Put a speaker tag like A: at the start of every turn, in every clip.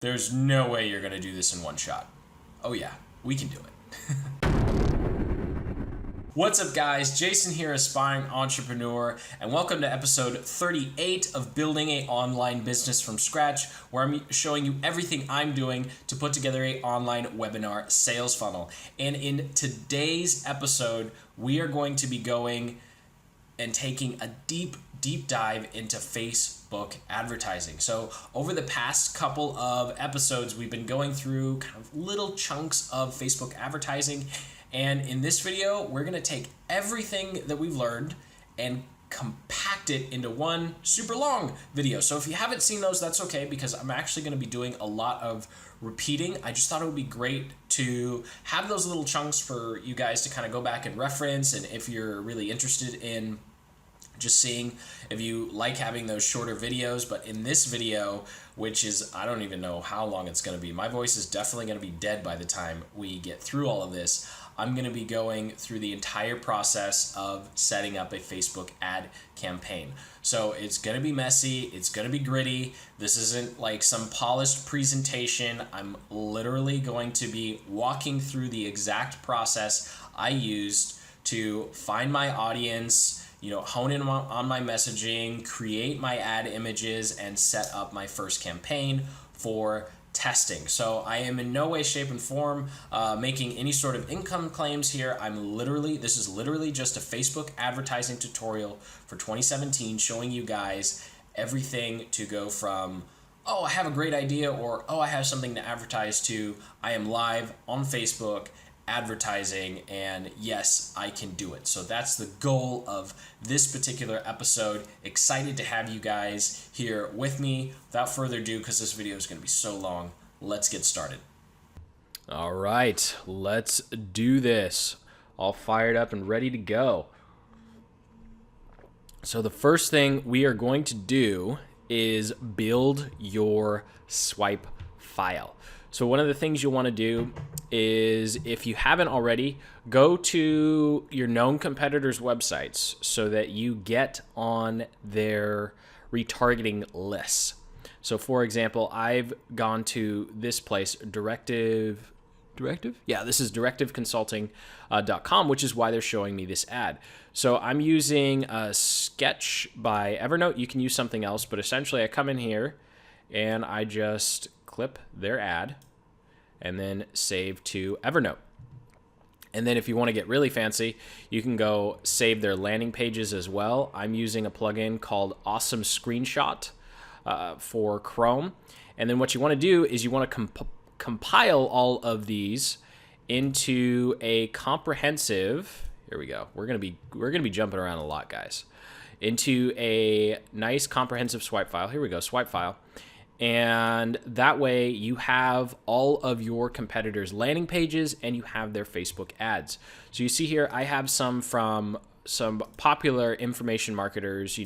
A: There's no way you're going to do this in one shot. Oh yeah, we can do it. What's up guys, Jason here, aspiring entrepreneur, and welcome to episode 38 of Building an Online Business from Scratch, where I'm showing you everything I'm doing to put together an online webinar sales funnel. And in today's episode, we are going to be going and taking a deep dive into Facebook advertising. So over the past couple of episodes, we've been going through kind of little chunks of Facebook advertising. And in this video, we're gonna take everything that we've learned and compact it into one super long video. So if you haven't seen those, that's okay, because I'm actually gonna be doing a lot of repeating. I just thought it would be great to have those little chunks for you guys to kind of go back and reference, and if you're really interested in just seeing if you like having those shorter videos. But in this video, which is, I don't even know how long it's going to be. My voice is definitely going to be dead by the time we get through all of this. I'm going to be going through the entire process of setting up a Facebook ad campaign. So it's going to be messy. It's going to be gritty. This isn't like some polished presentation. I'm literally going to be walking through the exact process I used to find my audience, hone in on my messaging, create my ad images, and set up my first campaign for testing. So I am in no way, shape, and form making any sort of income claims here. This is literally just a Facebook advertising tutorial for 2017, showing you guys everything to go from, oh, I have a great idea, or oh, I have something to advertise, to I am live on Facebook advertising, and yes, I can do it. So that's the goal of this particular episode. Excited to have you guys here with me. Without further ado, because this video is going to be so long, let's get started. All right, let's do this. All fired up and ready to go. So the first thing we are going to do is build your swipe file. So one of the things you'll want to do is, if you haven't already, go to your known competitors' websites so that you get on their retargeting lists. So for example, I've gone to this place, Directive? Yeah, this is directiveconsulting.com, which is why they're showing me this ad. So I'm using a Sketch by Evernote. You can use something else, but essentially I come in here and I just clip their ad and then save to Evernote. And then if you want to get really fancy, you can go save their landing pages as well. I'm using a plugin called Awesome Screenshot for Chrome. And then what you want to do is you want to compile all of these into a comprehensive, here we go. We're going to be jumping around a lot, guys. Into a nice comprehensive swipe file. Here we go, swipe file. And that way you have all of your competitors' landing pages and you have their Facebook ads. So you see here, I have some from some popular information marketers,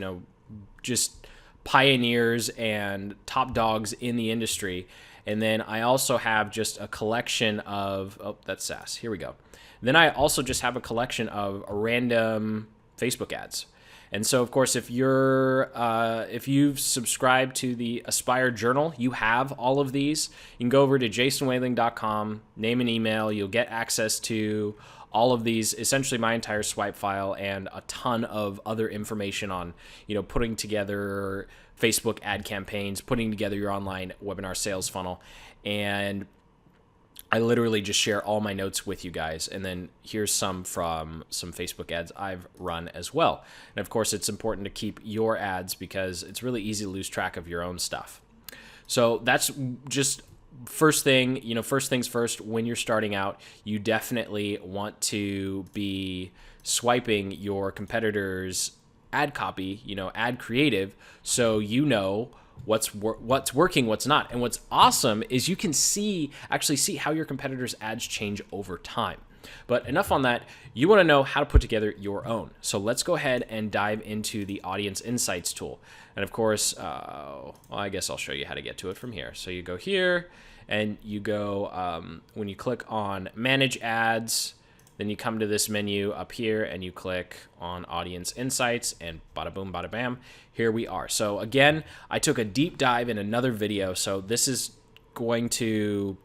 A: just pioneers and top dogs in the industry. And then I also have just a collection of, oh, that's SaaS. Here we go. Then I also just have a collection of random Facebook ads. And so, of course, if you've subscribed to the Aspire Journal, you have all of these. You can go over to jasonwhaling.com, name an email. You'll get access to all of these, essentially my entire swipe file, and a ton of other information on, putting together Facebook ad campaigns, putting together your online webinar sales funnel. And I literally just share all my notes with you guys. And then here's some from some Facebook ads I've run as well. And of course, it's important to keep your ads because it's really easy to lose track of your own stuff. So that's just first things first. When you're starting out, you definitely want to be swiping your competitors' ad copy, ad creative, so what's working, what's not. And what's awesome is you can actually see how your competitors' ads change over time. But enough on that. You want to know how to put together your own. So let's go ahead and dive into the Audience Insights tool. And of course, I guess I'll show you how to get to it from here. So you go here and you go, when you click on Manage Ads, then you come to this menu up here and you click on Audience Insights, and bada boom, bada bam, here we are. So again, I took a deep dive in another video. So this is going to,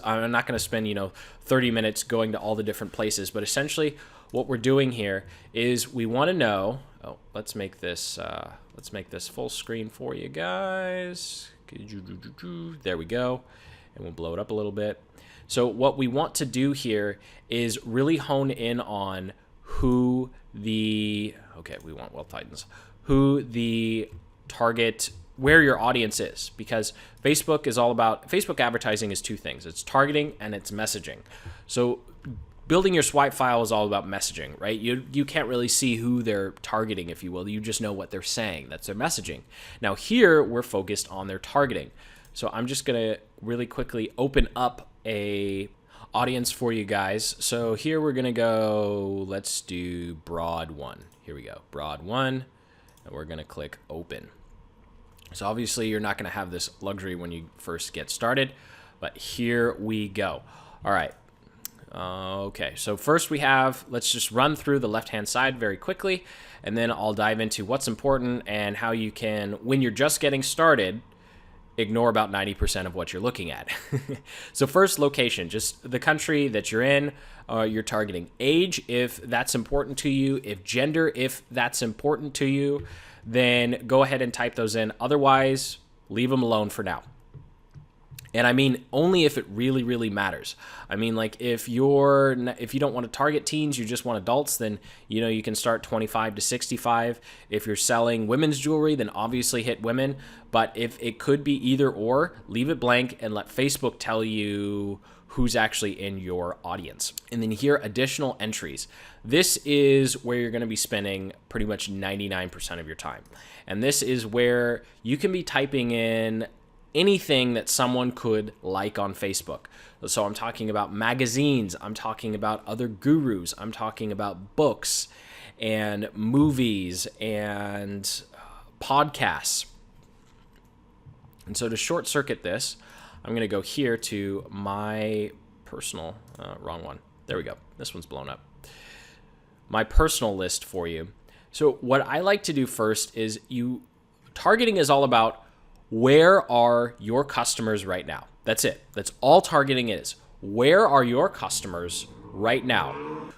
A: I'm not going to spend, 30 minutes going to all the different places, but essentially what we're doing here is we want to know, let's make this full screen for you guys. There we go. And we'll blow it up a little bit. So what we want to do here is really hone in on who the target, where your audience is, because Facebook advertising is two things. It's targeting and it's messaging. So building your swipe file is all about messaging, right? You can't really see who they're targeting, if you will. You just know what they're saying. That's their messaging. Now here we're focused on their targeting. So I'm just going to really quickly open up a audience for you guys. So here we're going to go, let's do broad one. Here we go, broad one. And we're going to click open. So obviously you're not going to have this luxury when you first get started, but here we go. All right. Okay, so first let's just run through the left-hand side very quickly, and then I'll dive into what's important and how you can, when you're just getting started, ignore about 90% of what you're looking at. So first, location, just the country that you're in, you're targeting. Age, if that's important to you. If gender, if that's important to you, then go ahead and type those in. Otherwise, leave them alone for now. And I mean only if it really, really matters. I mean, like if you don't want to target teens, you just want adults, then you can start 25 to 65. If you're selling women's jewelry, then obviously hit women. But if it could be either or, leave it blank and let Facebook tell you who's actually in your audience. And then here, additional entries. This is where you're going to be spending pretty much 99% of your time. And this is where you can be typing in anything that someone could like on Facebook. So I'm talking about magazines, I'm talking about other gurus, I'm talking about books and movies and podcasts. And so to short circuit this, I'm going to go here to my personal, wrong one. There we go. This one's blown up. My personal list for you. So what I like to do first is targeting is all about where are your customers right now? That's it. That's all targeting is. Where are your customers right now?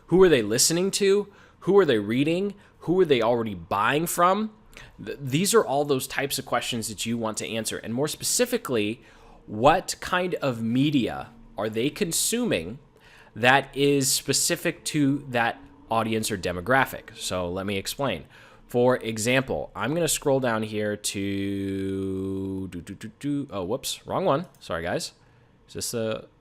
A: Who are they listening to? Who are they reading? Who are they already buying from? These are all those types of questions that you want to answer. And more specifically, what kind of media are they consuming that is specific to that audience or demographic? So let me explain. For example, I'm going to scroll down here to oh, whoops, wrong one. Sorry, guys. Is this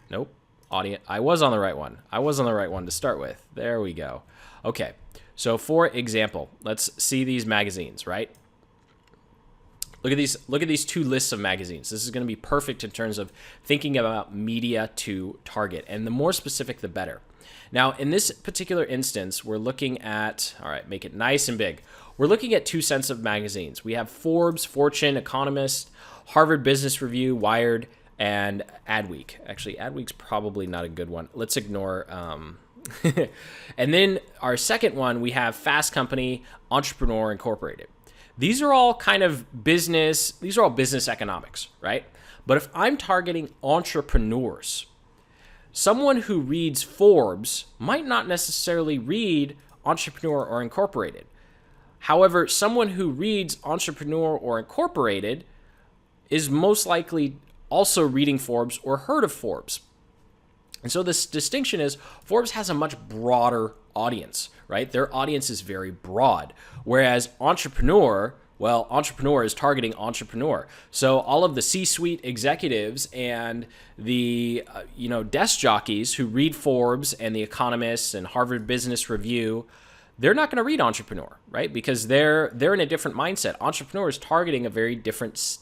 A: nope, audience? I was on the right one. I was on the right one to start with. There we go. Okay, so for example, let's see these magazines, right? Look at these two lists of magazines. This is going to be perfect in terms of thinking about media to target, and the more specific, the better. Now, in this particular instance, we're looking at, all right, make it nice and big. We're looking at two sets of magazines. We have Forbes, Fortune, Economist, Harvard Business Review, Wired, and Adweek. Actually, Adweek's probably not a good one. Let's ignore. And then our second one, we have Fast Company, Entrepreneur Incorporated. These are all kind of business. These are all business economics, right? But if I'm targeting entrepreneurs, someone who reads Forbes might not necessarily read Entrepreneur or Incorporated. However, someone who reads Entrepreneur or Incorporated is most likely also reading Forbes or heard of Forbes. And so this distinction is Forbes has a much broader audience, right? Their audience is very broad, whereas Entrepreneur is targeting entrepreneur. So all of the C-suite executives and the desk jockeys who read Forbes and The Economist and Harvard Business Review, they're not going to read Entrepreneur, right? Because they're in a different mindset. Entrepreneur is targeting a very different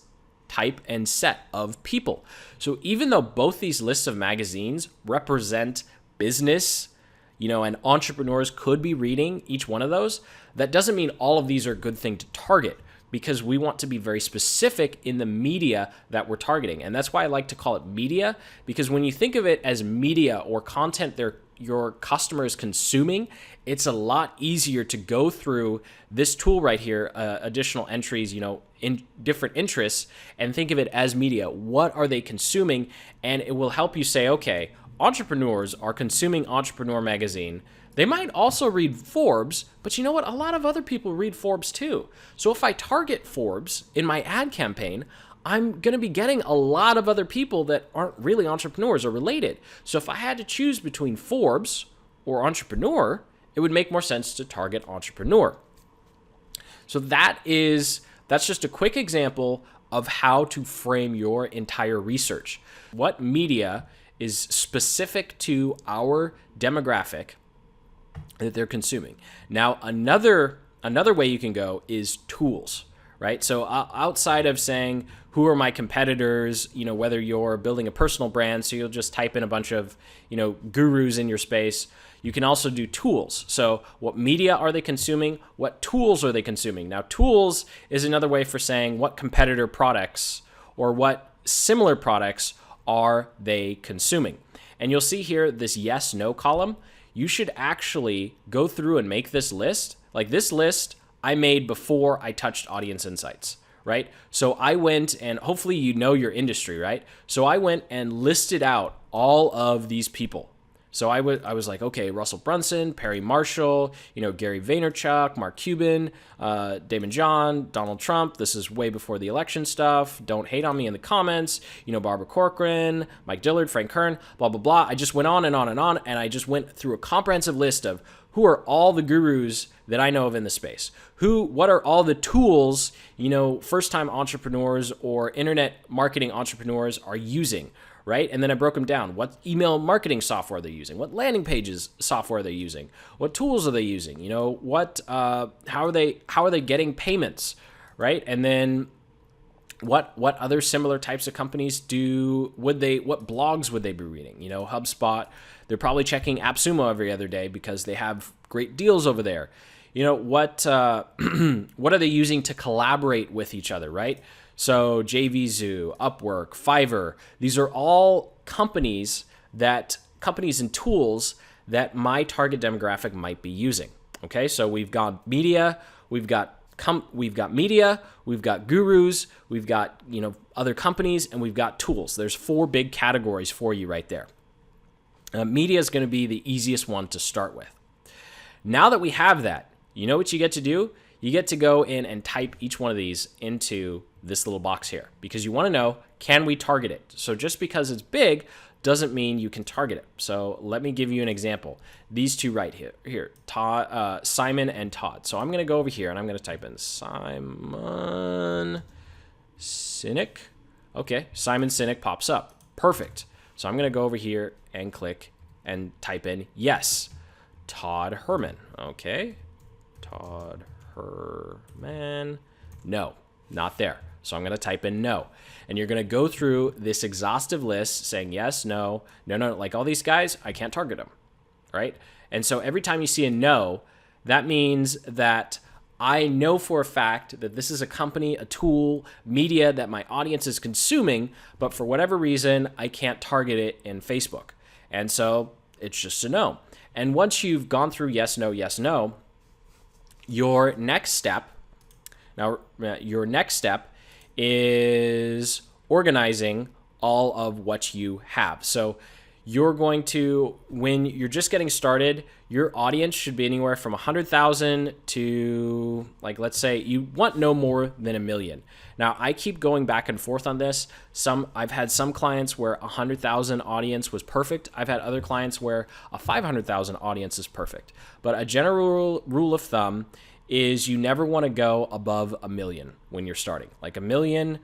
A: type and set of people. So even though both these lists of magazines represent business, and entrepreneurs could be reading each one of those, that doesn't mean all of these are a good thing to target, because we want to be very specific in the media that we're targeting. And that's why I like to call it media, because when you think of it as media or content your customer is consuming, it's a lot easier to go through this tool right here, additional entries, different interests and think of it as media. What are they consuming? And it will help you say, okay, entrepreneurs are consuming Entrepreneur Magazine. They might also read Forbes, but you know what? A lot of other people read Forbes too. So if I target Forbes in my ad campaign, I'm going to be getting a lot of other people that aren't really entrepreneurs or related. So if I had to choose between Forbes or Entrepreneur, it would make more sense to target Entrepreneur. So that's just a quick example of how to frame your entire research. What media is specific to our demographic that they're consuming. Now, another way you can go is tools, right? So outside of saying, who are my competitors, whether you're building a personal brand, so you'll just type in a bunch of, gurus in your space, you can also do tools. So what media are they consuming? What tools are they consuming? Now, tools is another way for saying what competitor products or what similar products are they consuming? And you'll see here this yes, no column. You should actually go through and make this list. Like this list I made before I touched Audience Insights, right? So I went and hopefully your industry, right? So I went and listed out all of these people. So I was like, okay, Russell Brunson, Perry Marshall, Gary Vaynerchuk, Mark Cuban, Damon John, Donald Trump. This is way before the election stuff. Don't hate on me in the comments. Barbara Corcoran, Mike Dillard, Frank Kern, blah, blah, blah. I just went on and on and on, and I just went through a comprehensive list of who are all the gurus that I know of in the space. What are all the tools, first-time entrepreneurs or internet marketing entrepreneurs are using, right? And then I broke them down. What email marketing software are they using? What landing pages software are they using? What tools are they using? How are they getting payments, right? And then what other similar types of companies what blogs would they be reading? HubSpot, they're probably checking AppSumo every other day because they have great deals over there. What are they using to collaborate with each other, right? So JVZoo, Upwork, Fiverr, these are all companies and tools that my target demographic might be using. Okay, so we've got media, we've got media, we've got gurus, we've got other companies, and we've got tools. There's 4 big categories for you right there. Media is going to be the easiest one to start with. Now that we have that, you know what you get to do? You get to go in and type each one of these into this little box here because you want to know, can we target it? So just because it's big doesn't mean you can target it. So let me give you an example. These two right here, Simon and Todd. So I'm going to go over here and I'm going to type in Simon Sinek. Okay, Simon Sinek pops up. Perfect. So I'm going to go over here and click and type in yes, Todd Herman. Okay, Todd Herman. No, not there. So I'm going to type in no. And you're going to go through this exhaustive list saying yes, no, like all these guys, I can't target them, right? And so every time you see a no, that means that I know for a fact that this is a company, a tool, media that my audience is consuming, but for whatever reason, I can't target it in Facebook. And so it's just a no. And once you've gone through yes, no, your next step is organizing all of what you have. So you're going to, when you're just getting started, your audience should be anywhere from 100,000 to, like, let's say you want no more than 1 million. Now, I keep going back and forth on this. I've had some clients where 100,000 audience was perfect. I've had other clients where a 500,000 audience is perfect. But a general rule of thumb is you never want to go above 1 million when you're starting. Like a million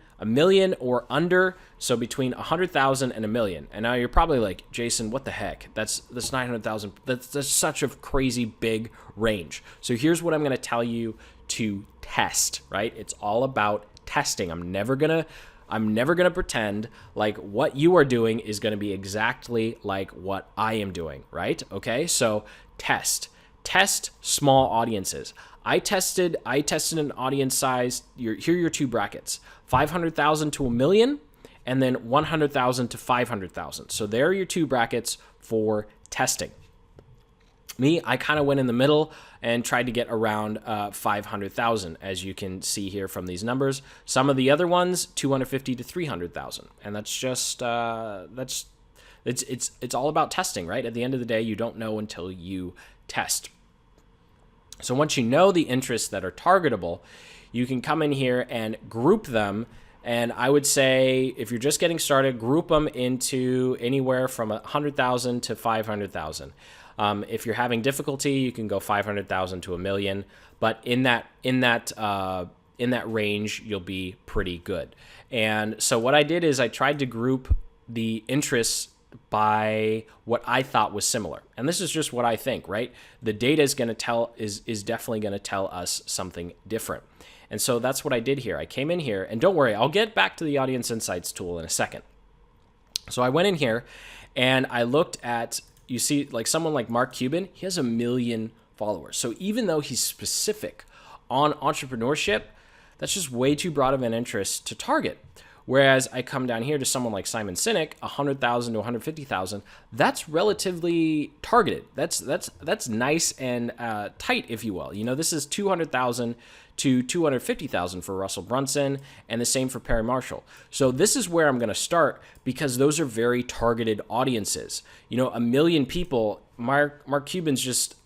A: or under, so between 100,000 and 1 million. And now you're probably like, Jason, what the heck? That's 900,000. That's such a crazy big range. So here's what I'm going to tell you to test, right? It's all about testing. I'm never going to pretend like what you are doing is going to be exactly like what I am doing, right? Okay? So test small audiences. I tested an audience size. Here are your 2 brackets: 500,000 to 1 million, and then 100,000 to 500,000. So there are your 2 brackets for testing. Me, I kind of went in the middle and tried to get around 500,000, as you can see here from these numbers. Some of the other ones, 250 to 300,000, and that's just it's all about testing, right? At the end of the day, you don't know until you test. So once you know the interests that are targetable, you can come in here and group them. And I would say if you're just getting started, group them into anywhere from 100,000 to 500,000. If you're having difficulty, you can go 500,000 to 1 million. But in that range, you'll be pretty good. And so what I did is I tried to group the interests by what I thought was similar. And this is just what I think, right? The data is going to tell is definitely going to tell us something different. And so that's what I did here. I came in here, and don't worry, I'll get back to the Audience Insights tool in a second. So I went in here and I looked at, you see, like someone like Mark Cuban, he has 1 million followers. So even though he's specific on entrepreneurship, that's just way too broad of an interest to target. Whereas I come down here to someone like Simon Sinek, 100,000 to 150,000, that's relatively targeted. That's nice and tight, if you will. You know, this is 200,000 to 250,000 for Russell Brunson, and the same for Perry Marshall. So this is where I'm going to start, because those are very targeted audiences. You know, 1 million people. Mark Cuban's just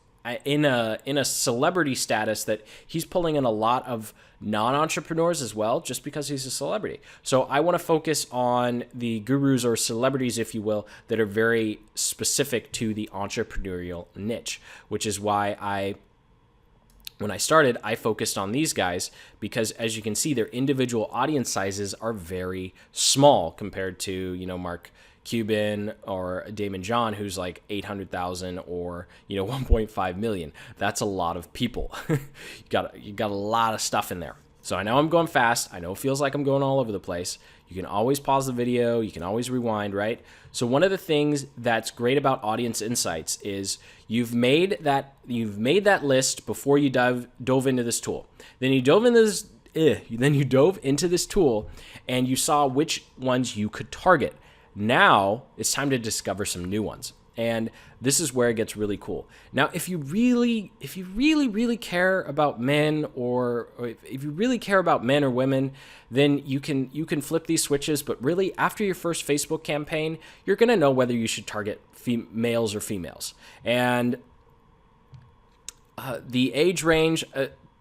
A: in a celebrity status that he's pulling in a lot of non-entrepreneurs as well, just because he's a celebrity. So I want to focus on the gurus or celebrities, if you will, that are very specific to the entrepreneurial niche, which is why when I started, I focused on these guys, because as you can see, their individual audience sizes are very small compared to, you know, Mark Cuban or Damon John, who's like 800,000 or, you know, 1.5 million. That's a lot of people. you got a lot of stuff in there. So I know I'm going fast. I know it feels like I'm going all over the place. You can always pause the video. You can always rewind, right? So one of the things that's great about Audience Insights is you've made that list before you dove into this tool. Then you dove into this tool and you saw which ones you could target. Now it's time to discover some new ones. And this is where it gets really cool. Now, if you really care about men, or if you really care about men or women, then you can flip these switches. But really, after your first Facebook campaign, you're going to know whether you should target males or females. And the age range,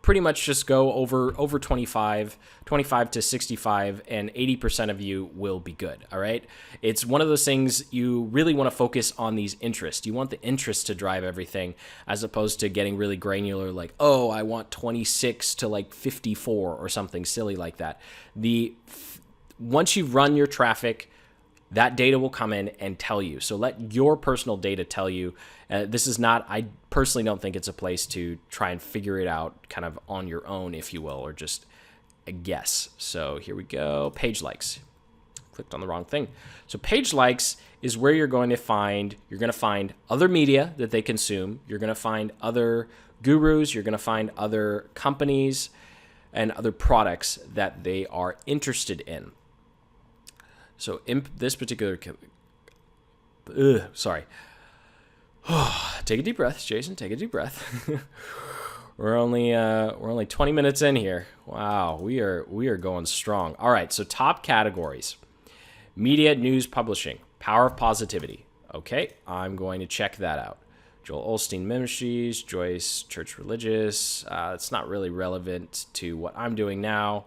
A: pretty much just go over 25 to 65, and 80% of you will be good, all right? It's one of those things you really want to focus on, these interests. You want the interest to drive everything, as opposed to getting really granular, like, oh, I want 26 to like 54 or something silly like that. Once you've run your traffic, that data will come in and tell you. So let your personal data tell you. This is not, I personally don't think it's a place to try and figure it out kind of on your own, if you will, or just a guess. So here we go. Page likes. Clicked on the wrong thing. So page likes is where you're going to find other media that they consume. You're going to find other gurus. You're going to find other companies and other products that they are interested in. So in this particular, take a deep breath, Jason. Take a deep breath. We're only 20 minutes in here. Wow, we are going strong. All right, so top categories: media, news, publishing, power of positivity. Okay, I'm going to check that out. Joel Osteen Ministries, Joyce Church Religious. It's not really relevant to what I'm doing now.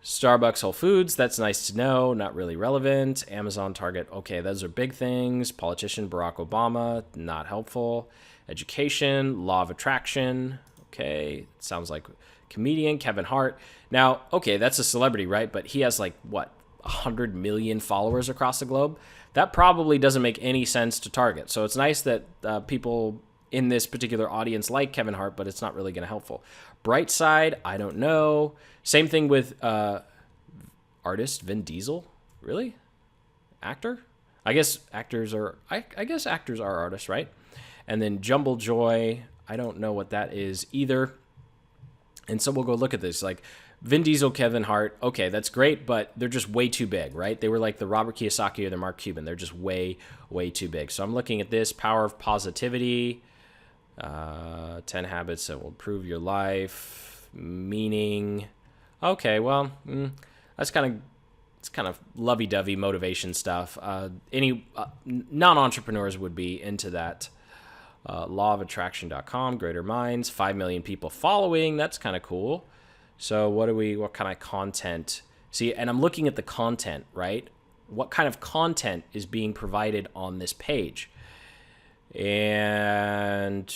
A: Starbucks, Whole Foods, that's nice to know, not really relevant. Amazon, Target, okay, those are big things. Politician, Barack Obama, not helpful. Education, Law of Attraction, okay, sounds like comedian, Kevin Hart. Now, okay, that's a celebrity, right? But he has like, 100 million followers across the globe? That probably doesn't make any sense to target. So it's nice that people in this particular audience like Kevin Hart, but it's not really going to helpful. Brightside, I don't know. Same thing with artist Vin Diesel. Really? Actor? I guess actors are artists, right? And then Jumble Joy, I don't know what that is either. And so we'll go look at this. Like Vin Diesel, Kevin Hart, okay, that's great, but they're just way too big, right? They were like the Robert Kiyosaki or the Mark Cuban. They're just way, way too big. So I'm looking at this, power of positivity. 10 habits that will improve your life. Meaning. Okay, well, that's it's kind of lovey-dovey motivation stuff. Any non-entrepreneurs would be into that. Lawofattraction.com, Greater Minds, 5 million people following. That's kind of cool. So what kind of content? See, and I'm looking at the content, right? What kind of content is being provided on this page? And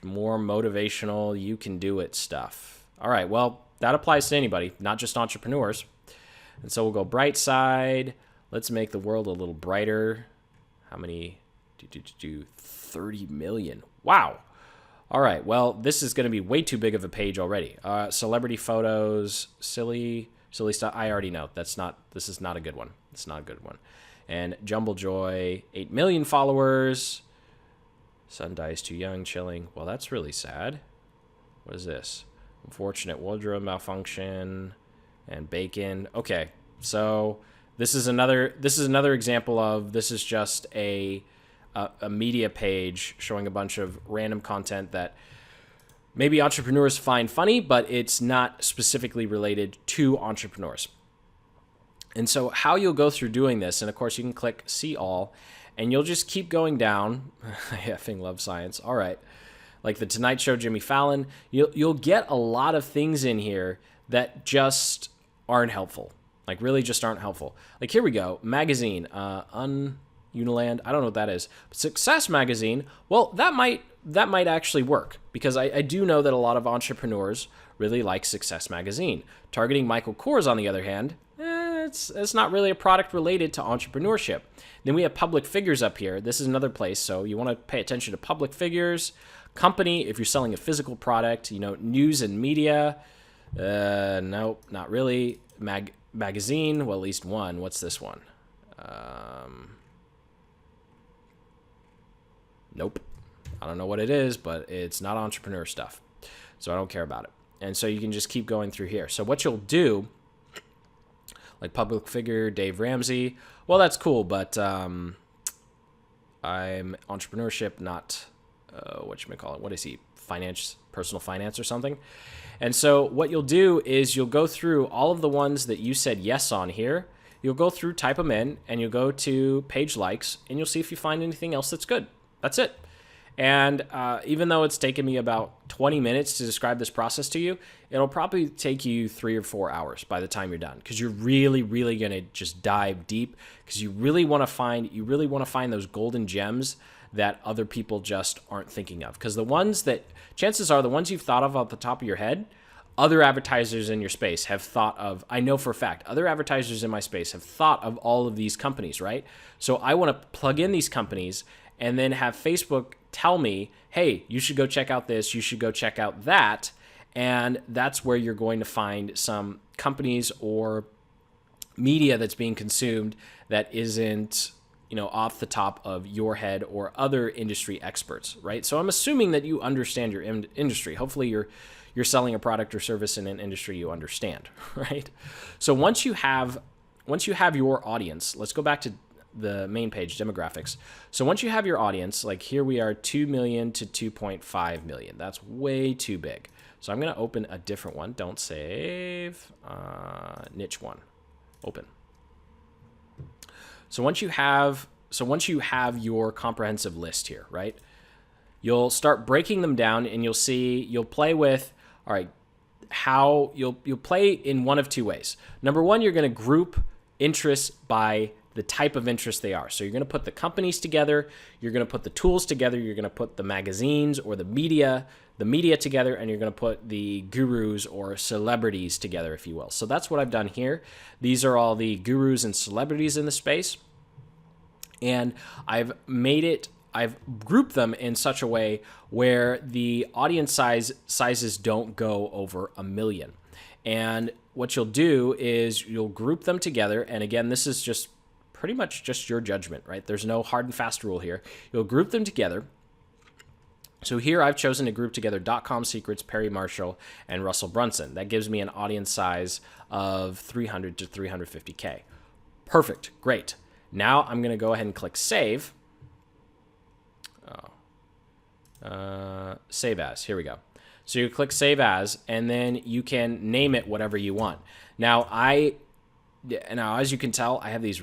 A: more motivational, you can do it stuff. All right, well, that applies to anybody, not just entrepreneurs. And so we'll go bright side. Let's make the world a little brighter. How many? 30 million. Wow. All right. Well, this is going to be way too big of a page already. Celebrity photos, silly stuff. I already know. This is not a good one. It's not a good one. And Jumble Joy, 8 million followers. Son dies too young, chilling. Well, that's really sad. What is this? Unfortunate wardrobe malfunction and bacon. Okay. So this is another example of, this is just a media page showing a bunch of random content that maybe entrepreneurs find funny, but it's not specifically related to entrepreneurs. And so how you'll go through doing this, and of course you can click see all, and you'll just keep going down. I effing love science. All right. Like the Tonight Show, Jimmy Fallon, you'll get a lot of things in here that just aren't helpful. Like really just aren't helpful. Like here we go. Magazine, Uniland, I don't know what that is. But Success Magazine, well, that might actually work, because I do know that a lot of entrepreneurs really like Success Magazine. Targeting Michael Kors, on the other hand, it's not really a product related to entrepreneurship. Then we have public figures up here. This is another place, so you want to pay attention to public figures. Company, if you're selling a physical product, news and media. Nope, not really. Magazine, well, at least one. What's this one? Nope. I don't know what it is, but it's not entrepreneur stuff. So I don't care about it. And so you can just keep going through here. So what you'll do, like public figure, Dave Ramsey, well, that's cool, but I'm entrepreneurship, not, whatchamacallit, what is he, personal finance or something? And so what you'll do is you'll go through all of the ones that you said yes on here. You'll go through, type them in, and you'll go to page likes, and you'll see if you find anything else that's good. That's it. And even though it's taken me about 20 minutes to describe this process to you, it'll probably take you 3 or 4 hours by the time you're done, because you're really, really going to just dive deep, because you really want to find those golden gems that other people just aren't thinking of. Because the ones that, chances are, the ones you've thought of off the top of your head, other advertisers in your space have thought of. I know for a fact, other advertisers in my space have thought of all of these companies, right? So I want to plug in these companies and then have Facebook tell me, hey, you should go check out this, you should go check out that. And that's where you're going to find some companies or media that's being consumed that isn't, off the top of your head or other industry experts, right? So I'm assuming that you understand your industry. Hopefully you're selling a product or service in an industry you understand, right? So once you have your audience, let's go back to the main page, demographics. So once you have your audience, like here we are 2 million to 2.5 million. That's way too big. So I'm going to open a different one. Don't save. Niche one. Open. So once you have your comprehensive list here, right? You'll start breaking them down, and you'll play with, all right, how you'll play in one of two ways. Number one, you're going to group interests by the type of interest they are. So you're going to put the companies together, you're going to put the tools together, you're going to put the magazines or the media together, and you're going to put the gurus or celebrities together, if you will. So that's what I've done here. These are all the gurus and celebrities in the space. And I've grouped them in such a way where the audience sizes don't go over 1 million. And what you'll do is you'll group them together. And again, this is just pretty much just your judgment, right? There's no hard and fast rule here. You'll group them together. So here I've chosen to group together .com Secrets, Perry Marshall, and Russell Brunson. That gives me an audience size of 300 to 350K. Perfect. Great. Now I'm going to go ahead and click save. Oh, Save as. Here we go. So you click Save As, and then you can name it whatever you want. Now, as you can tell, I have these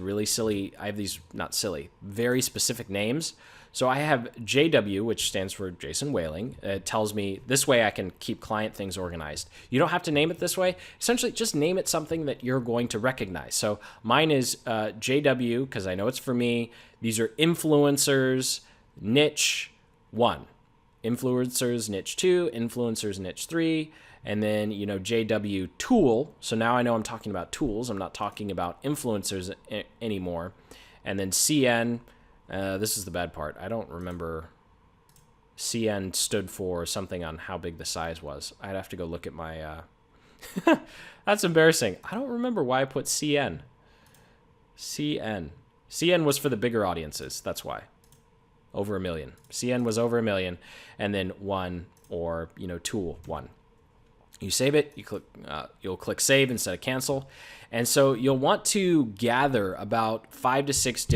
A: not silly, very specific names. So I have JW, which stands for Jason Whaling. It tells me this way I can keep client things organized. You don't have to name it this way. Essentially, just name it something that you're going to recognize. So mine is JW, because I know it's for me. These are influencers, niche 1. Influencers, niche 2. Influencers, niche 3. And then, JW tool. So now I know I'm talking about tools. I'm not talking about influencers anymore. And then CN. This is the bad part. I don't remember. CN stood for something on how big the size was. I'd have to go look at my... That's embarrassing. I don't remember why I put CN. CN was for the bigger audiences. That's why. Over 1 million. CN was over 1 million. And then 1 or, tool 1. You save it. You'll click save instead of cancel. And so you'll want to gather about 5 to 6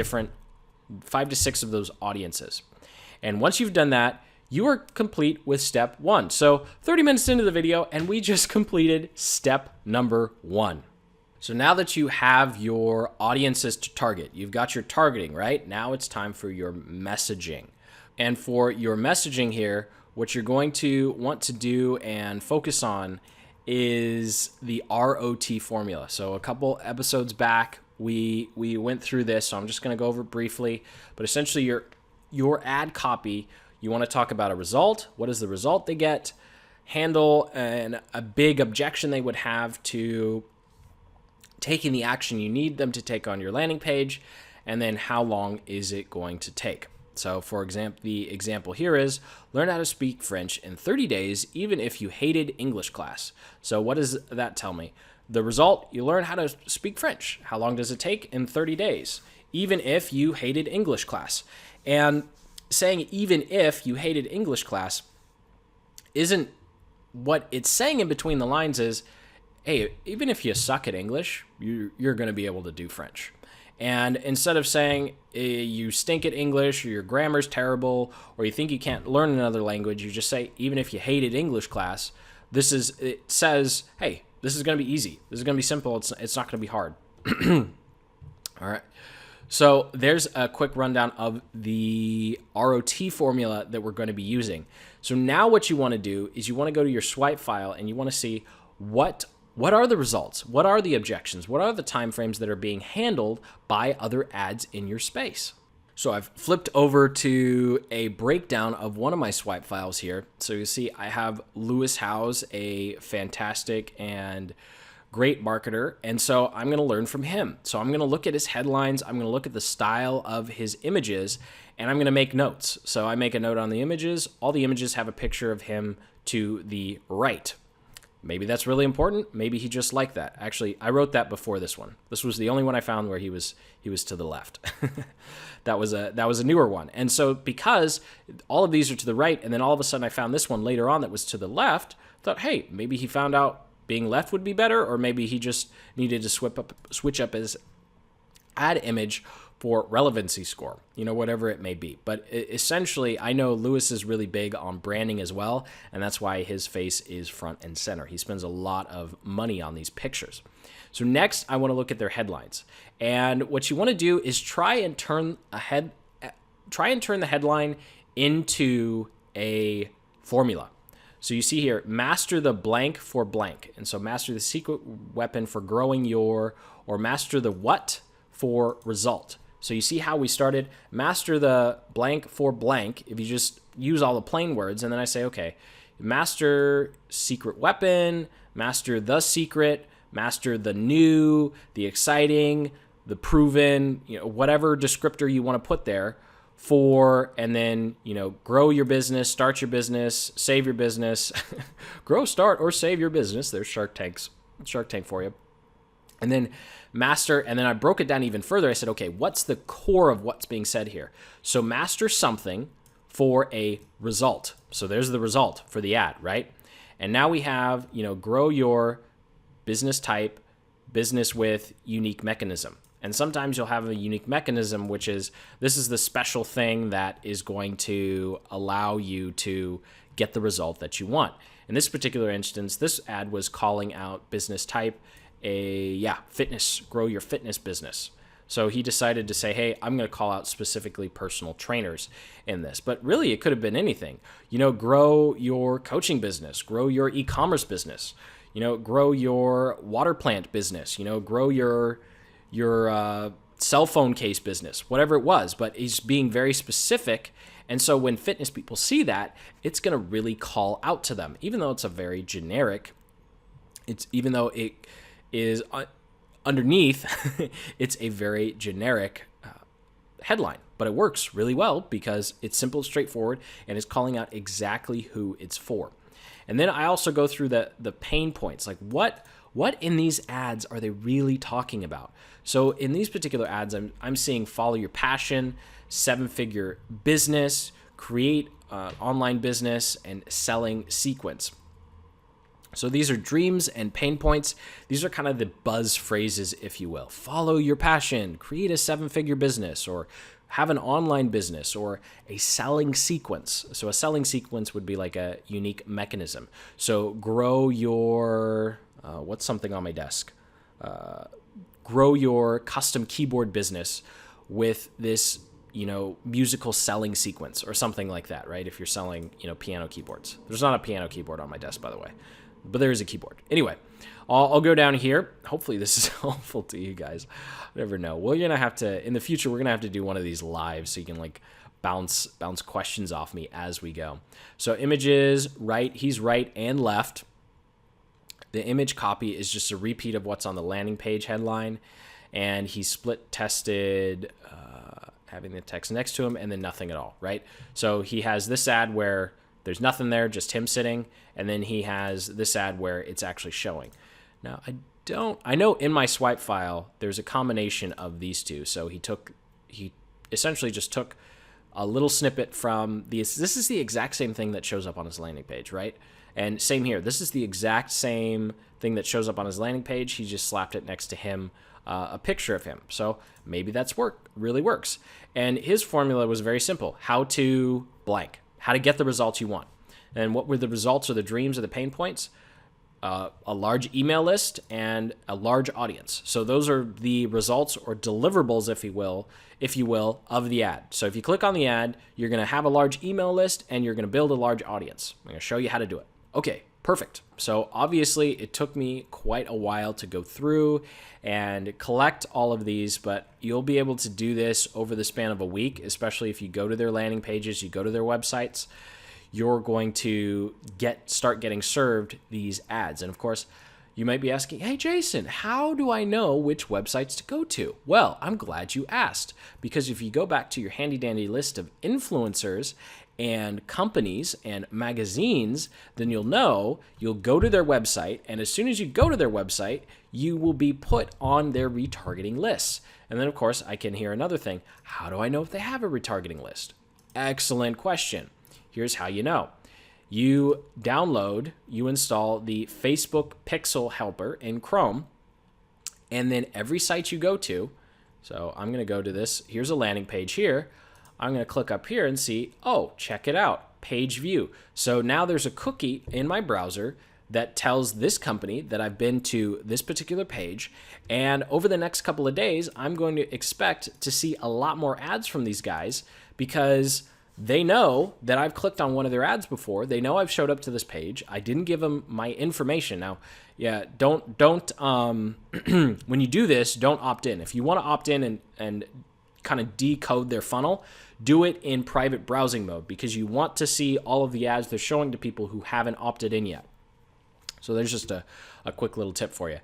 A: of those audiences. And once you've done that, you are complete with step 1. So 30 minutes into the video, and we just completed step number 1. So now that you have your audiences to target, you've got your targeting, right? Now it's time for your messaging. And for your messaging here, what you're going to want to do and focus on is the ROT formula. So a couple episodes back, we went through this, so I'm just going to go over it briefly. But essentially, your ad copy, you want to talk about a result. What is the result they get? Handle and a big objection they would have to taking the action you need them to take on your landing page, and then how long is it going to take? So, for example, the example here is learn how to speak French in 30 days, even if you hated English class. So what does that tell me? The result, you learn how to speak French. How long does it take? In 30 days, even if you hated English class. And saying even if you hated English class isn't what it's saying in between the lines is, hey, even if you suck at English, you're going to be able to do French. And instead of saying you stink at English or your grammar's terrible or you think you can't learn another language, you just say, even if you hated English class, it says, hey, this is going to be easy. This is going to be simple. It's not going to be hard. All right. So there's a quick rundown of the ROT formula that we're going to be using. So now what you want to do is you want to go to your swipe file and you want to see what are the results? What are the objections? What are the timeframes that are being handled by other ads in your space? So I've flipped over to a breakdown of one of my swipe files here. So you see I have Lewis Howes, a fantastic and great marketer. And so I'm going to learn from him. So I'm going to look at his headlines. I'm going to look at the style of his images, and I'm going to make notes. So I make a note on the images. All the images have a picture of him to the right. Maybe that's really important. Maybe he just liked that. Actually, I wrote that before this one. This was the only one I found where he was to the left. That was a newer one. And so because all of these are to the right, and then all of a sudden I found this one later on that was to the left, I thought, hey, maybe he found out being left would be better, or maybe he just needed to switch up his ad image for relevancy score, whatever it may be. But essentially, I know Lewis is really big on branding as well, and that's why his face is front and center. He spends a lot of money on these pictures. So next, I want to look at their headlines. And what you want to do is try and turn the headline into a formula. So you see here, master the blank for blank. And so master the secret weapon for growing or master the what for result. So you see how we started, master the blank for blank, if you just use all the plain words, and then I say, okay, master secret weapon, master the secret, master the new, the exciting, the proven, whatever descriptor you want to put there for, and then, grow your business, start your business, save your business, grow, start, or save your business. There's Shark Tank for you. And then master, and then I broke it down even further. I said, okay, what's the core of what's being said here? So master something for a result. So there's the result for the ad, right? And now we have, grow your business type, business with unique mechanism. And sometimes you'll have a unique mechanism, which is this is the special thing that is going to allow you to get the result that you want. In this particular instance, this ad was calling out business type, fitness, grow your fitness business. So he decided to say, hey, I'm going to call out specifically personal trainers in this. But really, it could have been anything. Grow your coaching business, grow your e-commerce business, grow your water plant business, grow your cell phone case business, whatever it was. But he's being very specific. And so when fitness people see that, it's going to really call out to them, even though it's a very generic, even though it is underneath, it's a very generic headline, but it works really well because it's simple, straightforward, and it's calling out exactly who it's for. And then I also go through the pain points, like what in these ads are they really talking about? So in these particular ads, I'm seeing follow your passion, 7-figure business, create online business, and selling sequence. So these are dreams and pain points. These are kind of the buzz phrases, if you will. Follow your passion, create a 7-figure business, or have an online business, or a selling sequence. So a selling sequence would be like a unique mechanism. So grow your, what's something on my desk? Grow your custom keyboard business with this, musical selling sequence or something like that, right? If you're selling, piano keyboards. There's not a piano keyboard on my desk, by the way, but there is a keyboard. Anyway, I'll go down here. Hopefully this is helpful to you guys. I never know. We're going to have to, in the future, we're going to have to do one of these live so you can bounce questions off me as we go. So images, right, he's right and left. The image copy is just a repeat of what's on the landing page headline. And he split tested having the text next to him and then nothing at all, right? So he has this ad where there's nothing there, just him sitting. And then he has this ad where it's actually showing. Now, I know in my swipe file, there's a combination of these two. So he essentially just took a little snippet from this is the exact same thing that shows up on his landing page, right? And same here. This is the exact same thing that shows up on his landing page. He just slapped it next to him, a picture of him. So maybe that's really works. And his formula was very simple. How to blank. How to get the results you want. And what were the results or the dreams or the pain points? A large email list and a large audience. So those are the results or deliverables, if you will, of the ad. So if you click on the ad, you're going to have a large email list and you're going to build a large audience. I'm going to show you how to do it. Okay, perfect. So obviously it took me quite a while to go through and collect all of these, but you'll be able to do this over the span of a week, especially if you go to their landing pages, you go to their websites. You're going to start getting served these ads. And of course, you might be asking, hey, Jason, how do I know which websites to go to? Well, I'm glad you asked, because if you go back to your handy dandy list of influencers and companies and magazines, then you'll go to their website. And as soon as you go to their website, you will be put on their retargeting lists. And then, of course, I can hear another thing. How do I know if they have a retargeting list? Excellent question. Here's how you know. You install the Facebook Pixel Helper in Chrome, and then every site you go to, so I'm going to go to this, here's a landing page here, I'm going to click up here and see, oh, check it out, page view. So now there's a cookie in my browser that tells this company that I've been to this particular page, and over the next couple of days, I'm going to expect to see a lot more ads from these guys because they know that I've clicked on one of their ads before. They know I've showed up to this page. I didn't give them my information. Now, yeah, don't when you do this, don't opt in. If you want to opt in and kind of decode their funnel, do it in private browsing mode because you want to see all of the ads they're showing to people who haven't opted in yet. So there's just a quick little tip for you.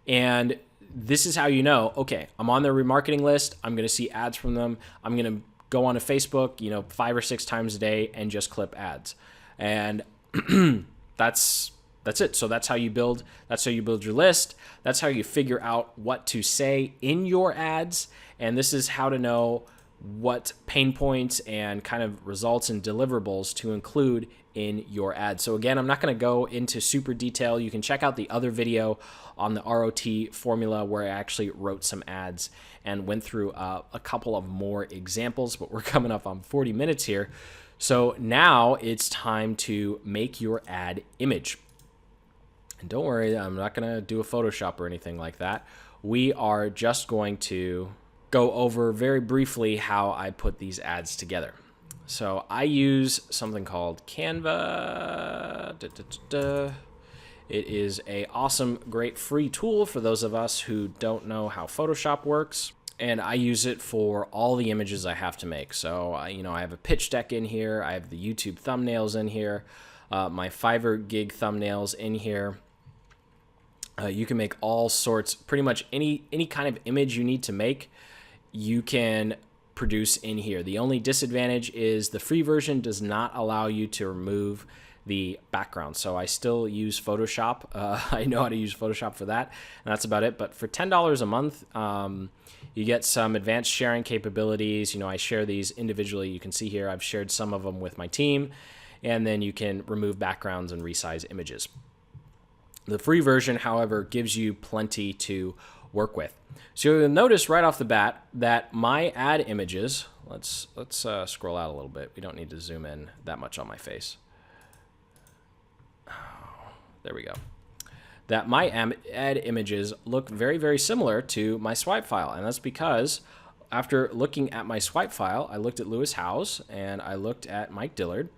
A: And this is how you know, okay, I'm on their remarketing list. I'm going to see ads from them. I'm going to go on to Facebook, 5 or 6 times a day and just clip ads. And that's it. So that's how you build your list. That's how you figure out what to say in your ads. And this is how to know what pain points and kind of results and deliverables to include in your ad. So again, I'm not going to go into super detail. You can check out the other video on the ROT formula where I actually wrote some ads and went through a couple of more examples, but we're coming up on 40 minutes here. So now it's time to make your ad image. And don't worry, I'm not going to do a Photoshop or anything like that. We are just going to go over very briefly how I put these ads together. So I use something called Canva. It is a awesome, great free tool for those of us who don't know how Photoshop works. And I use it for all the images I have to make. So, I have a pitch deck in here. I have the YouTube thumbnails in here. My Fiverr gig thumbnails in here. You can make all sorts, pretty much any kind of image you need to make, you can produce in here. The only disadvantage is the free version does not allow you to remove the background. So I still use Photoshop. I know how to use Photoshop for that, and that's about it. But for $10 a month, you get some advanced sharing capabilities. I share these individually. You can see here I've shared some of them with my team, and then you can remove backgrounds and resize images. The free version, however, gives you plenty to work with. So you'll notice right off the bat that my ad images, let's scroll out a little bit. We don't need to zoom in that much on my face. There we go. That my ad images look very, very similar to my swipe file. And that's because after looking at my swipe file, I looked at Lewis Howes and I looked at Mike Dillard.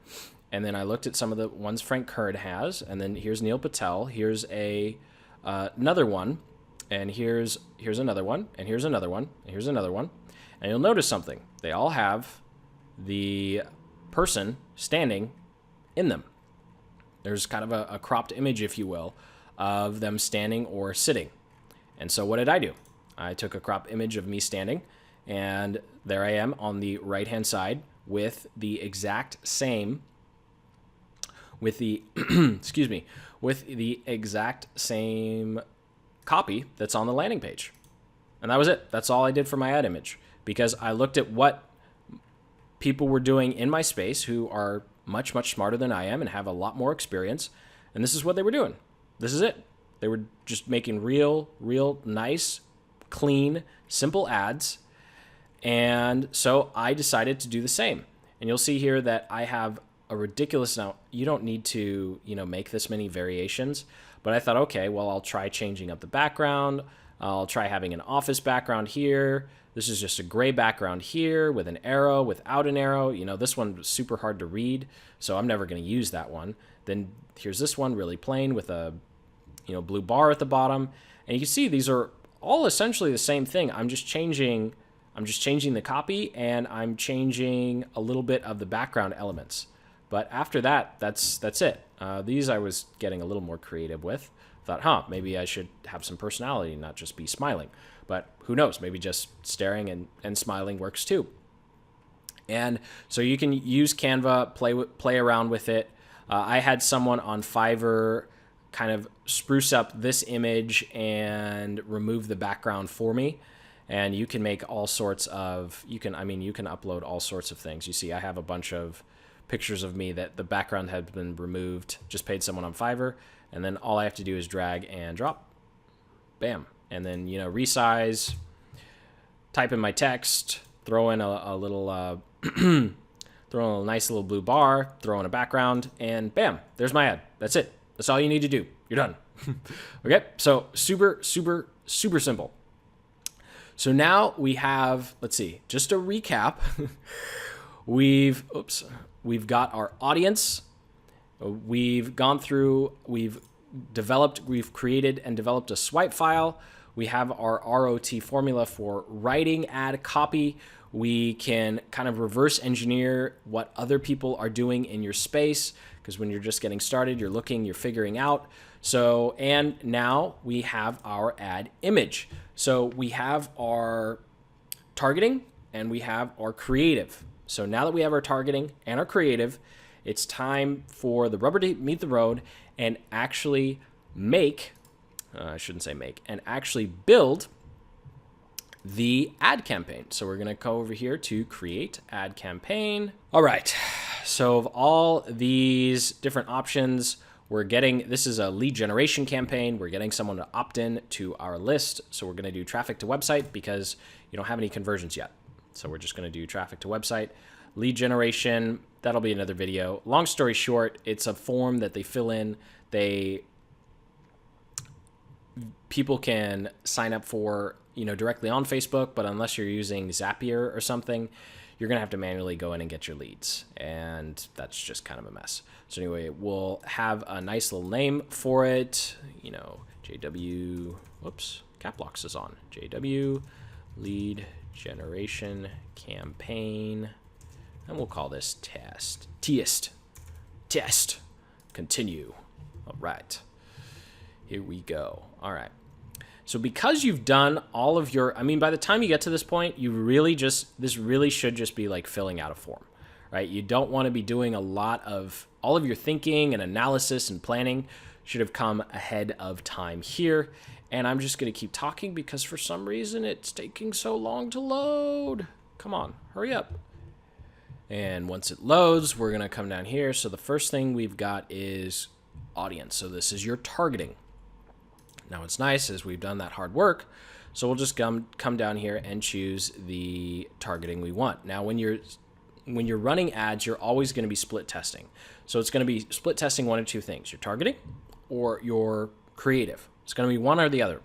A: And then I looked at some of the ones Frank Kern has. And then here's Neil Patel. Here's another one. And here's another one. And here's another one. And here's another one. And you'll notice something. They all have the person standing in them. There's kind of a cropped image, if you will, of them standing or sitting. And so what did I do? I took a crop image of me standing, and there I am on the right-hand side with the exact same, with the, with the exact same copy that's on the landing page. And that was it. That's all I did for my ad image, because I looked at what people were doing in my space who are much, much smarter than I am and have a lot more experience. And this is what they were doing. This is it. They were just making real nice, clean, simple ads. And so I decided to do the same. And you'll see here that I have a ridiculous, now you don't need to, make this many variations, but I thought, okay, well, I'll try changing up the background. I'll try having an office background here. This is just a gray background here with an arrow, without an arrow. This one was super hard to read, so I'm never going to use that one. Then here's this one, really plain with a, blue bar at the bottom. And you can see these are all essentially the same thing. I'm just changing the copy, and I'm changing a little bit of the background elements. But after that, that's it. These I was getting a little more creative with. Thought, maybe I should have some personality and not just be smiling. But who knows? Maybe just staring and smiling works too. And so you can use Canva, play around with it. I had someone on Fiverr kind of spruce up this image and remove the background for me. And you can make all sorts of, you can upload all sorts of things. You see, I have a bunch of pictures of me that the background had been removed. Just paid someone on Fiverr. And then all I have to do is drag and drop. Bam. And then, resize, type in my text, throw in a little, throw in a nice little blue bar, throw in a background, and bam, there's my ad. That's it. That's all you need to do. You're done. Okay, so super, super, super simple. So now we have, let's see, just a recap. We've got our audience. We've gone through, we've created and developed a swipe file. We have our ROT formula for writing ad copy. We can kind of reverse engineer what other people are doing in your space, because when you're just getting started, you're looking, you're figuring out. So, and now we have our ad image. So we have our targeting and we have our creative. So now that we have our targeting and our creative, it's time for the rubber to meet the road and actually and actually build the ad campaign. So we're going to go over here to create ad campaign. All right. So of all these different options, we're getting, this is a lead generation campaign. We're getting someone to opt in to our list. So we're going to do traffic to website because you don't have any conversions yet. So we're just going to do traffic to website. Lead generation, that'll be another video. Long story short, it's a form that they fill in. People can sign up for, directly on Facebook, but unless you're using Zapier or something, you're going to have to manually go in and get your leads. And that's just kind of a mess. So anyway, we'll have a nice little name for it. JW, whoops, cap locks is on. JW lead generation campaign. And we'll call this test. Test. Continue. All right. Here we go. All right. So because you've done all of your, by the time you get to this point, this really should just be like filling out a form, right? You don't want to be doing all of your thinking and analysis and planning should have come ahead of time here. And I'm just going to keep talking because for some reason it's taking so long to load. Come on, hurry up. And once it loads, we're going to come down here. So the first thing we've got is audience. So this is your targeting. Now what's nice is we've done that hard work. So we'll just come down here and choose the targeting we want. Now when you're running ads, you're always going to be split testing. So it's going to be split testing one of two things, your targeting or your creative. It's going to be one or the other.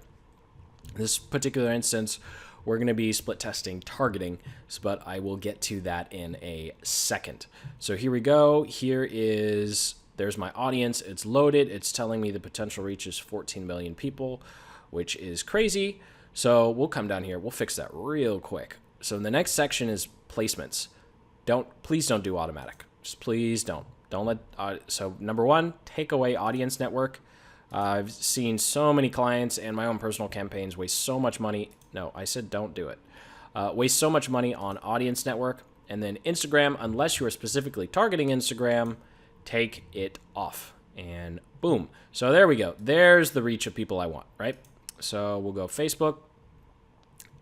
A: In this particular instance, we're going to be split testing targeting, but I will get to that in a second. So here we go. There's my audience. It's loaded. It's telling me the potential reach is 14 million people, which is crazy. So we'll come down here. We'll fix that real quick. So the next section is placements. Please don't do automatic. Just please don't. Don't let, so number one, take away audience network. I've seen so many clients and my own personal campaigns waste so much money. No, I said don't do it. Waste so much money on audience network. And then Instagram, unless you are specifically targeting Instagram, take it off. And boom. So there we go. There's the reach of people I want, right? So we'll go Facebook.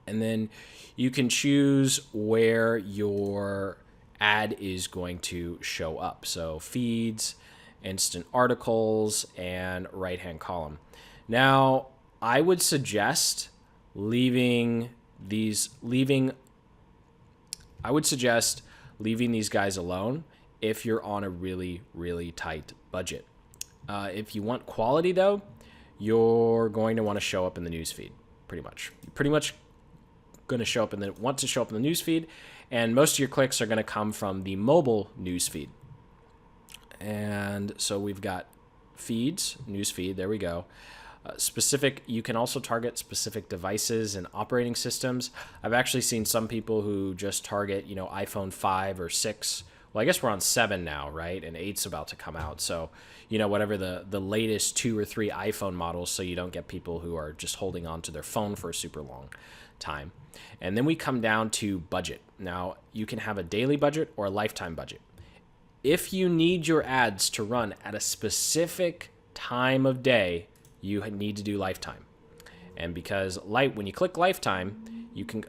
A: And then you can choose where your ad is going to show up. So feeds, instant articles, and right-hand column. Now, I would suggest leaving these guys alone if you're on a really, really tight budget. If you want quality though, you're going to want to show up in the newsfeed, pretty much. You're pretty much going to want to show up in the newsfeed, and most of your clicks are going to come from the mobile newsfeed. And so we've got feeds, newsfeed, there we go. You can also target specific devices and operating systems. I've actually seen some people who just target, iPhone 5 or 6. Well, I guess we're on 7 now, right? And 8's about to come out. So, whatever the latest 2 or 3 iPhone models, so you don't get people who are just holding on to their phone for a super long time. And then we come down to budget. Now, you can have a daily budget or a lifetime budget. If you need your ads to run at a specific time of day, you need to do lifetime. And because when you click lifetime, you can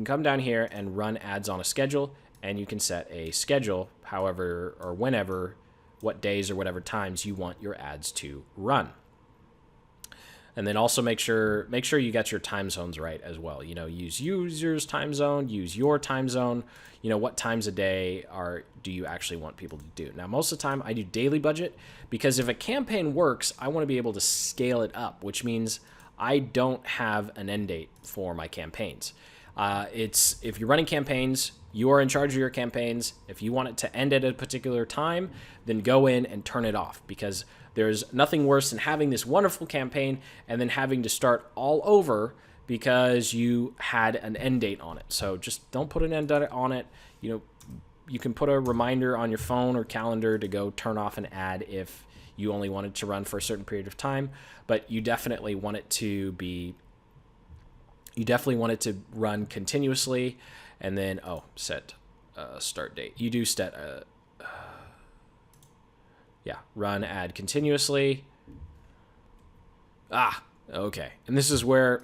A: come down here and run ads on a schedule, and you can set a schedule however or whenever, what days or whatever times you want your ads to run. And then also make sure you get your time zones right as well. Use users' time zone, use your time zone. What times a day do you actually want people to do? Now, most of the time I do daily budget because if a campaign works, I want to be able to scale it up, which means I don't have an end date for my campaigns. If you're running campaigns, you are in charge of your campaigns. If you want it to end at a particular time, then go in and turn it off, because there's nothing worse than having this wonderful campaign and then having to start all over because you had an end date on it. So just don't put an end date on it. You can put a reminder on your phone or calendar to go turn off an ad if you only want it to run for a certain period of time, but you definitely want it to run continuously. And then, set start date. You do set run ad continuously. Okay. And this is where,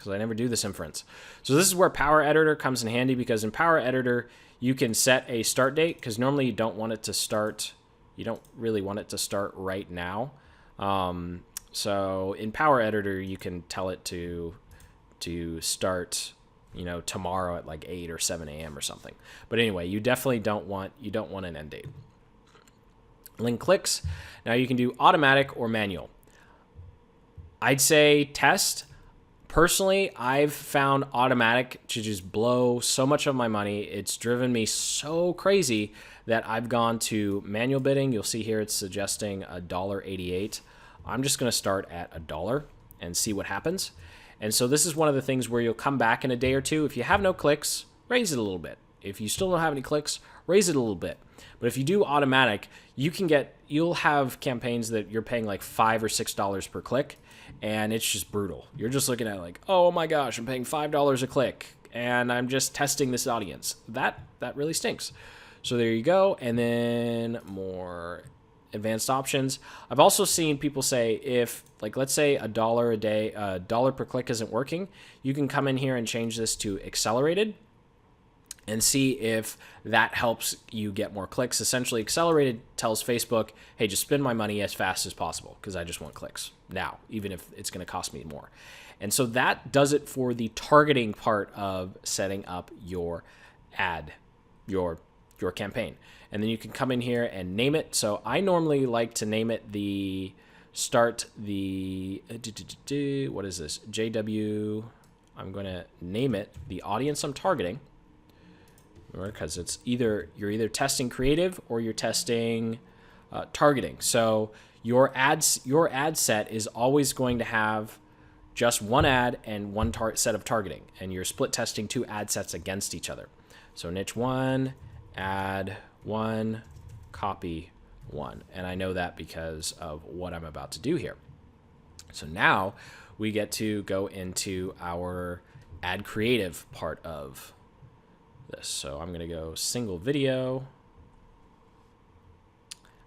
A: because I never do this inference. So this is where Power Editor comes in handy, because in Power Editor, you can set a start date, because normally you don't want it to start. You don't really want it to start right now. So in Power Editor, you can tell it to start, tomorrow at like 8 or 7 a.m. or something. But anyway, you definitely don't want an end date. Link clicks. Now you can do automatic or manual. I'd say test. Personally, I've found automatic to just blow so much of my money. It's driven me so crazy that I've gone to manual bidding. You'll see here it's suggesting $1.88. I'm just going to start at $1 and see what happens. And so this is one of the things where you'll come back in a day or two. If you have no clicks, raise it a little bit. If you still don't have any clicks, raise it a little bit. But if you do automatic, you'll have campaigns that you're paying like $5 or $6 per click, and it's just brutal. You're just looking at like, oh my gosh, I'm paying $5 a click, and I'm just testing this audience. That really stinks. So there you go. And then more advanced options. I've also seen people say, if, like, let's say $1 a day, $1 per click isn't working, you can come in here and change this to accelerated and see if that helps you get more clicks. Essentially, accelerated tells Facebook, hey, just spend my money as fast as possible because I just want clicks now, even if it's going to cost me more. And so that does it for the targeting part of setting up your ad, your campaign. And then you can come in here and name it. So I normally like to name it what is this? JW. I'm going to name it the audience I'm targeting, because it's you're either testing creative or you're testing targeting. So your ad set is always going to have just one ad and one set of targeting, and you're split testing two ad sets against each other. So niche 1, ad 1, copy 1. And I know that because of what I'm about to do here. So now we get to go into our ad creative part of this. So I'm going to go single video.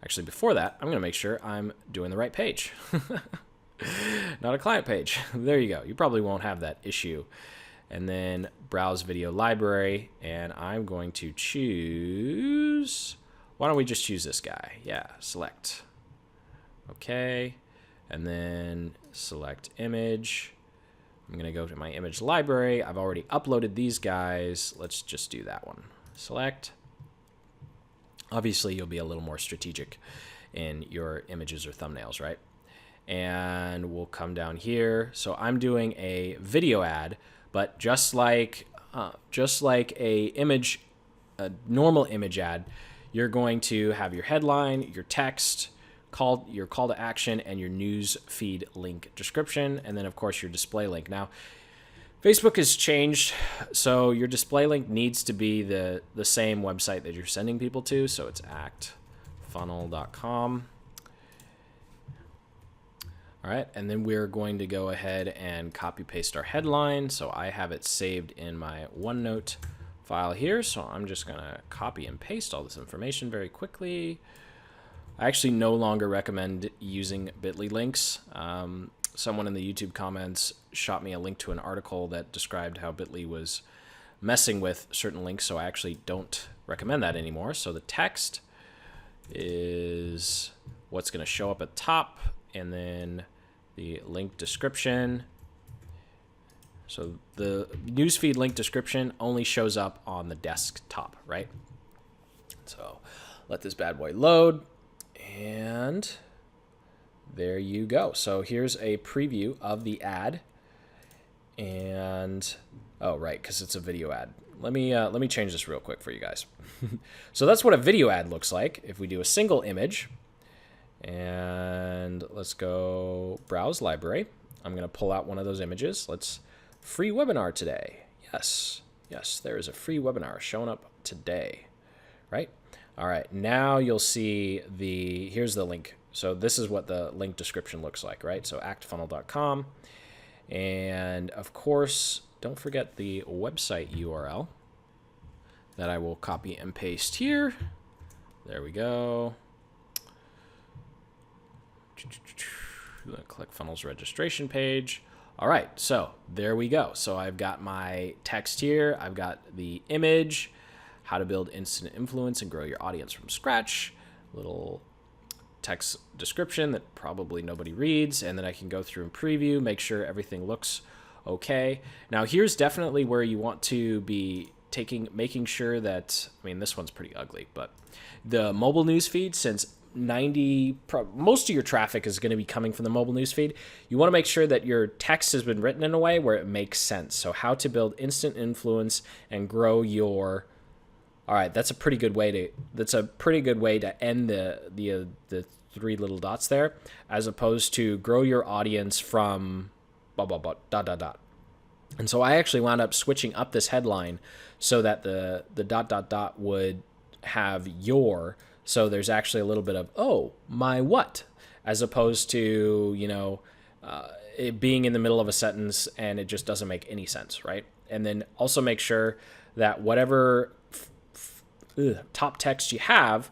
A: Actually, before that, I'm going to make sure I'm doing the right page. Not a client page. There you go. You probably won't have that issue. And then browse video library, and I'm going to choose, why don't we just choose this guy? Yeah, select. Okay. And then select image. I'm going to go to my image library. I've already uploaded these guys. Let's just do that one. Select. Obviously, you'll be a little more strategic in your images or thumbnails, right? And we'll come down here. So I'm doing a video ad, but just like a normal image ad, you're going to have your headline, your text, your call to action, and your news feed link description, and then of course your display link. Now, Facebook has changed, so your display link needs to be the same website that you're sending people to. So it's actfunnel.com. All right, and then we're going to go ahead and copy paste our headline. So I have it saved in my OneNote file here. So I'm just gonna copy and paste all this information very quickly. I actually no longer recommend using Bitly links. Someone in the YouTube comments shot me a link to an article that described how Bitly was messing with certain links, so I actually don't recommend that anymore. So the text is what's going to show up at top, and then the link description. So the newsfeed link description only shows up on the desktop, right? So let this bad boy load. And there you go. So here's a preview of the ad. And oh, right, because it's a video ad. Let me change this real quick for you guys. So that's what a video ad looks like if we do a single image. And let's go browse library. I'm going to pull out one of those images. Let's free webinar today. Yes, there is a free webinar showing up today, right? All right, now you'll see here's the link. So this is what the link description looks like, right? So actfunnel.com. And of course, don't forget the website URL that I will copy and paste here. There we go. Click funnels registration page. All right, so there we go. So I've got my text here. I've got the image, how to build instant influence and grow your audience from scratch, little text description that probably nobody reads, and then I can go through and preview, make sure everything looks okay. Now here's definitely where you want to be making sure that, I mean, this one's pretty ugly, but the mobile news feed, since most of your traffic is going to be coming from the mobile newsfeed, you want to make sure that your text has been written in a way where it makes sense. So how to build instant influence and grow your, all right, that's a pretty good way to end the three little dots there, as opposed to grow your audience from blah blah blah dot dot dot. And so I actually wound up switching up this headline so that the dot dot dot would have your, so there's actually a little bit of, oh, my what, as opposed to, it being in the middle of a sentence and it just doesn't make any sense, right? And then also make sure that whatever top text you have,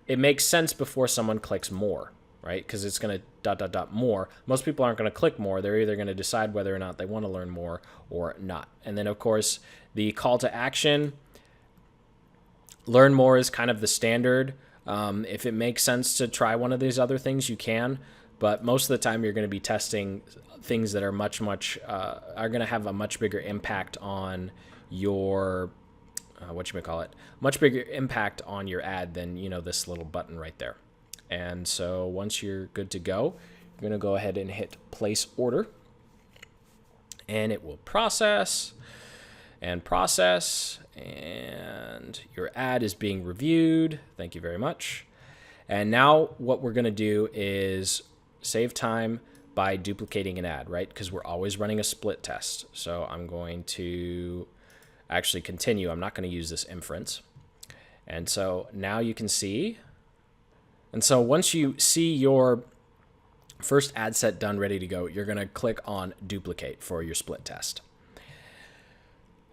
A: it makes sense before someone clicks more, right? Because it's going to dot dot dot more. Most people aren't going to click more. They're either going to decide whether or not they want to learn more or not. And then, of course, the call to action, learn more is kind of the standard. If it makes sense to try one of these other things, you can. But most of the time, you're going to be testing things that are are going to have a much bigger impact on your, much bigger impact on your ad than, this little button right there. And so once you're good to go, you're going to go ahead and hit place order. And it will process, and your ad is being reviewed. Thank you very much. And now what we're going to do is save time by duplicating an ad, right? Because we're always running a split test. So I'm going to actually continue. I'm not going to use this inference. And so now you can see. And so once you see your first ad set done, ready to go, you're going to click on duplicate for your split test.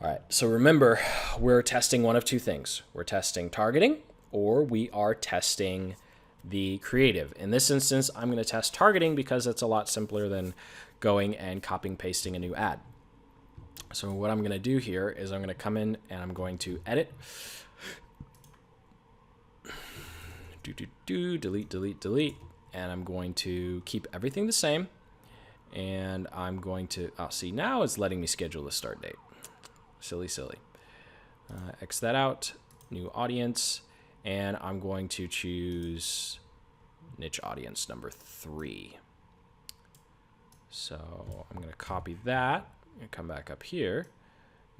A: All right, so remember, we're testing one of two things. We're testing targeting, or we are testing the creative. In this instance, I'm going to test targeting because it's a lot simpler than going and copying pasting a new ad. So what I'm going to do here is I'm going to come in and I'm going to edit. Delete. And I'm going to keep everything the same. And I'm going to, see, now it's letting me schedule the start date. Silly. X that out, new audience, and I'm going to choose niche audience number 3. So I'm going to copy that and come back up here,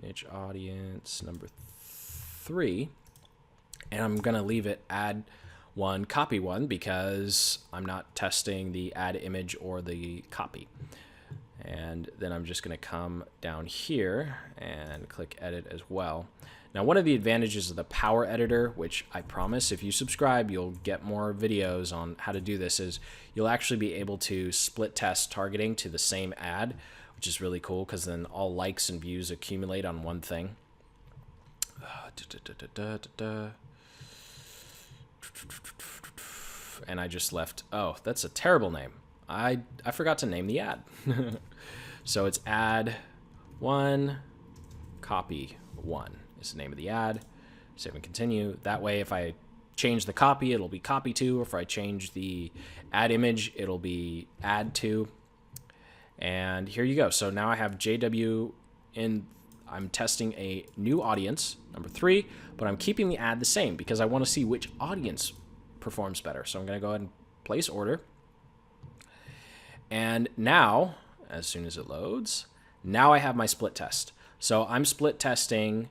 A: niche audience number 3, and I'm going to leave it add 1, copy 1, because I'm not testing the add image or the copy. And then I'm just going to come down here and click edit as well. Now, one of the advantages of the Power Editor, which I promise if you subscribe, you'll get more videos on how to do this, is you'll actually be able to split test targeting to the same ad, which is really cool because then all likes and views accumulate on one thing. And I just left, oh, that's a terrible name. I forgot to name the ad. So it's ad 1, copy 1 is the name of the ad. Save and continue. That way, if I change the copy, it'll be copy 2. Or if I change the ad image, it'll be ad 2. And here you go. So now I have JW in. I'm testing a new audience, number 3, but I'm keeping the ad the same because I want to see which audience performs better. So I'm going to go ahead and place order. And now, as soon as it loads, now I have my split test. So I'm split testing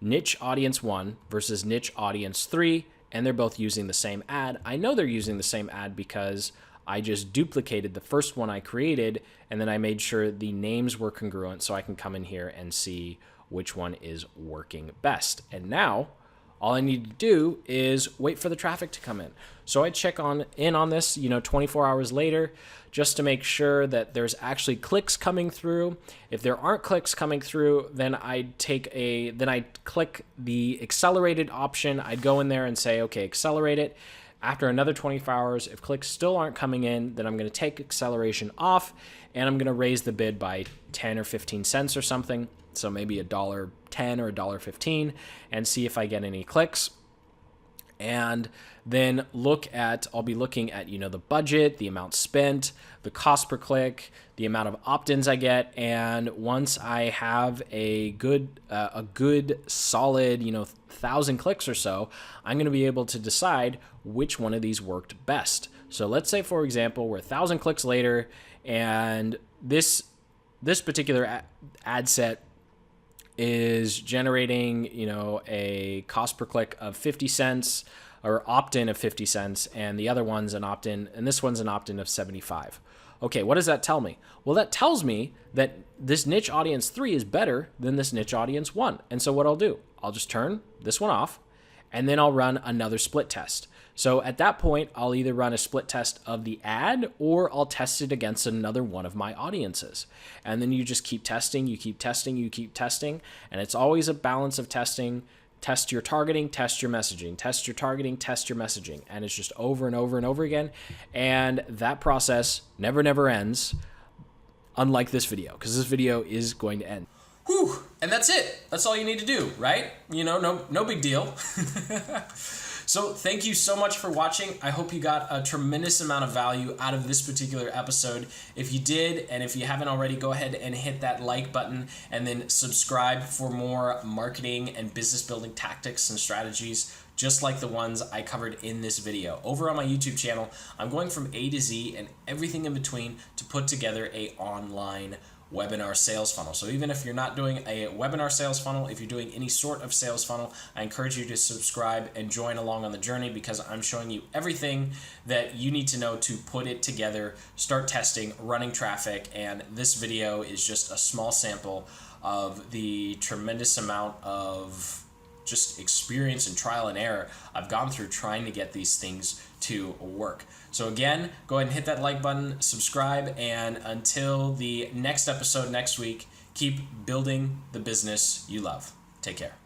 A: niche audience 1 versus niche audience 3, and they're both using the same ad. I know they're using the same ad because I just duplicated the first one I created, and then I made sure the names were congruent so I can come in here and see which one is working best. And now all I need to do is wait for the traffic to come in. So I check in on this, 24 hours later, just to make sure that there's actually clicks coming through. If there aren't clicks coming through, then I'd click the accelerated option. I'd go in there and say, okay, accelerate it. After another 24 hours, if clicks still aren't coming in, then I'm going to take acceleration off and I'm going to raise the bid by 10 or 15 cents or something. So maybe $1.10 or $1.15 and see if I get any clicks. And then I'll be looking at, the budget, the amount spent, the cost per click, the amount of opt-ins I get. And once I have a good solid, 1,000 clicks or so, I'm going to be able to decide which one of these worked best. So let's say, for example, we're 1,000 clicks later and this particular ad set is generating, a cost per click of 50 cents or opt-in of 50 cents, and the other one's an opt-in, and this one's an opt-in of 75. Okay, what does that tell me? Well, that tells me that this niche audience 3 is better than this niche audience 1. And so what I'll do, I'll just turn this one off, and then I'll run another split test. So at that point, I'll either run a split test of the ad or I'll test it against another one of my audiences. And then you just keep testing, you keep testing, you keep testing. And it's always a balance of testing. Test your targeting, test your messaging, test your targeting, test your messaging. And it's just over and over and over again. And that process never ends, unlike this video, because this video is going to end. Whew, and that's it. That's all you need to do, right? No big deal. So thank you so much for watching. I hope you got a tremendous amount of value out of this particular episode. If you did, and if you haven't already, go ahead and hit that like button and then subscribe for more marketing and business building tactics and strategies just like the ones I covered in this video. Over on my YouTube channel, I'm going from A to Z and everything in between to put together a online webinar sales funnel. So even if you're not doing a webinar sales funnel, if you're doing any sort of sales funnel, I encourage you to subscribe and join along on the journey, because I'm showing you everything that you need to know to put it together, start testing, running traffic, and this video is just a small sample of the tremendous amount of just experience and trial and error I've gone through trying to get these things to work. So again, go ahead and hit that like button, subscribe, and until the next episode next week, keep building the business you love. Take care.